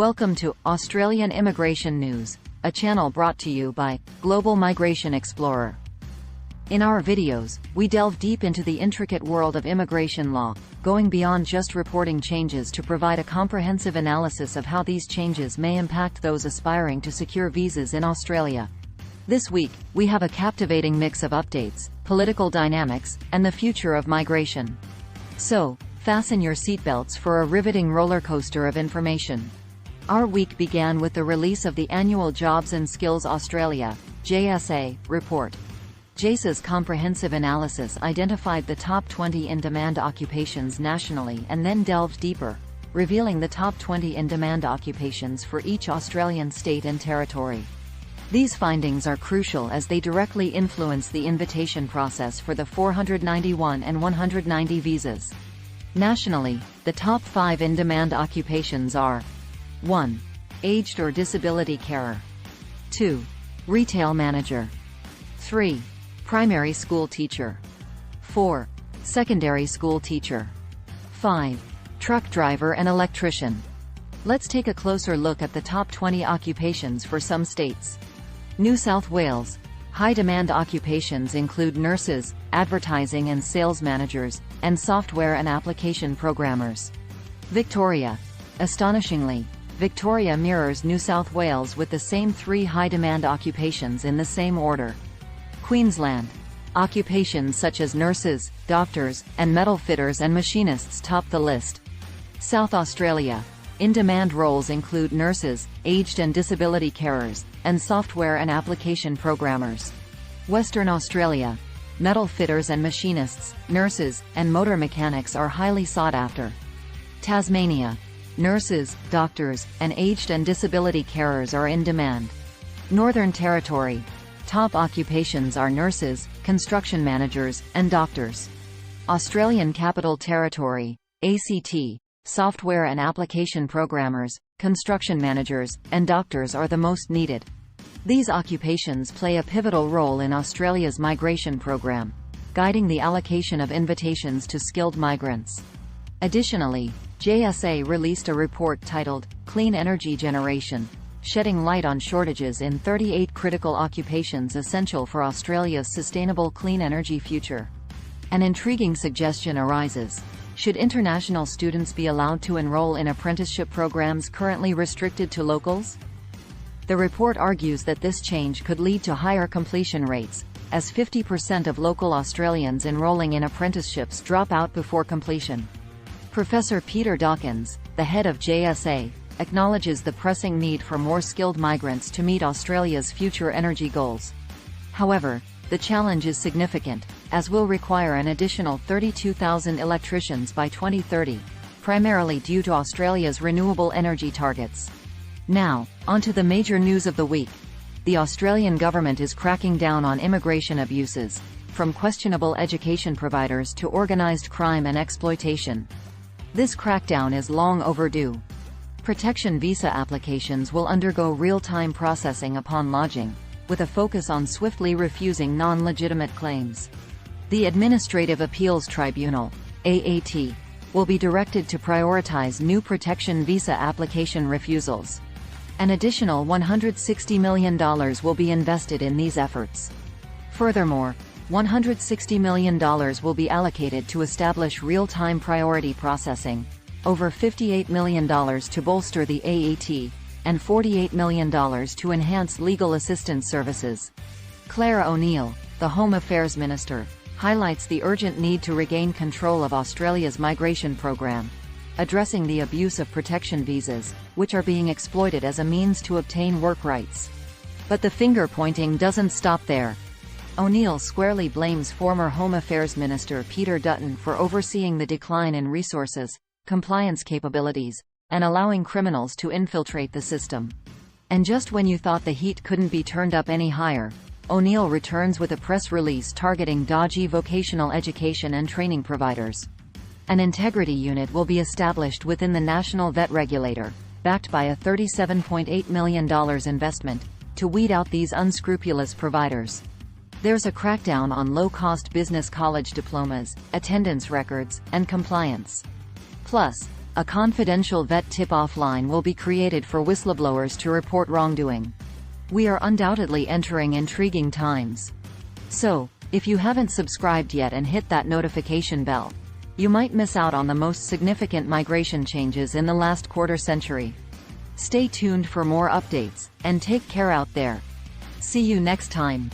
Welcome to Australian Immigration News, a channel brought to you by Global Migration Explorer. In our videos, we delve deep into the intricate world of immigration law, going beyond just reporting changes to provide a comprehensive analysis of how these changes may impact those aspiring to secure visas in Australia. This week, we have a captivating mix of updates, political dynamics, and the future of migration. So, fasten your seatbelts for a riveting roller coaster of information. Our week began with the release of the annual Jobs and Skills Australia (JSA) report. JSA's comprehensive analysis identified the top 20 in-demand occupations nationally and then delved deeper, revealing the top 20 in-demand occupations for each Australian state and territory. These findings are crucial as they directly influence the invitation process for the 491 and 190 visas. Nationally, the top 5 in-demand occupations are 1. Aged or disability carer. 2. Retail manager. 3. Primary school teacher. 4. Secondary school teacher. 5. Truck driver and electrician. Let's take a closer look at the top 20 occupations for some states. New South Wales. High-demand occupations include nurses, advertising and sales managers, and software and application programmers. Victoria. Astonishingly, Victoria mirrors New South Wales with the same 3 high-demand occupations in the same order. Queensland. Occupations such as nurses, doctors, and metal fitters and machinists top the list. South Australia. In-demand roles include nurses, aged and disability carers, and software and application programmers. Western Australia. Metal fitters and machinists, nurses, and motor mechanics are highly sought after. Tasmania. Nurses, doctors, and aged and disability carers are in demand. Northern Territory. Top occupations are nurses, construction managers, and doctors. Australian Capital Territory, ACT. Software and application programmers, construction managers, and doctors are the most needed. These occupations play a pivotal role in Australia's migration program, guiding the allocation of invitations to skilled migrants. Additionally, JSA released a report titled Clean Energy Generation, shedding light on shortages in 38 critical occupations essential for Australia's sustainable clean energy future. An intriguing suggestion arises. Should international students be allowed to enroll in apprenticeship programs currently restricted to locals? The report argues that this change could lead to higher completion rates, as 50% of local Australians enrolling in apprenticeships drop out before completion. Professor Peter Dawkins, the head of JSA, acknowledges the pressing need for more skilled migrants to meet Australia's future energy goals. However, the challenge is significant, as will require an additional 32,000 electricians by 2030, primarily due to Australia's renewable energy targets. Now, onto the major news of the week. The Australian government is cracking down on immigration abuses, from questionable education providers to organised crime and exploitation. This crackdown is long overdue. Protection visa applications will undergo real-time processing upon lodging, with a focus on swiftly refusing non-legitimate claims. The Administrative Appeals Tribunal, AAT, will be directed to prioritize new protection visa application refusals. An additional $160 million will be invested in these efforts. Furthermore, $160 million will be allocated to establish real-time priority processing, over $58 million to bolster the AAT, and $48 million to enhance legal assistance services. Clare O'Neil, the Home Affairs Minister, highlights the urgent need to regain control of Australia's migration program, addressing the abuse of protection visas, which are being exploited as a means to obtain work rights. But the finger-pointing doesn't stop there. O'Neil squarely blames former Home Affairs Minister Peter Dutton for overseeing the decline in resources, compliance capabilities, and allowing criminals to infiltrate the system. And just when you thought the heat couldn't be turned up any higher, O'Neil returns with a press release targeting dodgy vocational education and training providers. An integrity unit will be established within the National Vet Regulator, backed by a $37.8 million investment, to weed out these unscrupulous providers. There's a crackdown on low-cost business college diplomas, attendance records, and compliance. Plus, A confidential vet tip-off line will be created for whistleblowers to report wrongdoing. We are undoubtedly entering intriguing times. So, if you haven't subscribed yet and hit that notification bell, you might miss out on the most significant migration changes in the last quarter century. Stay tuned for more updates, and take care out there. See you next time.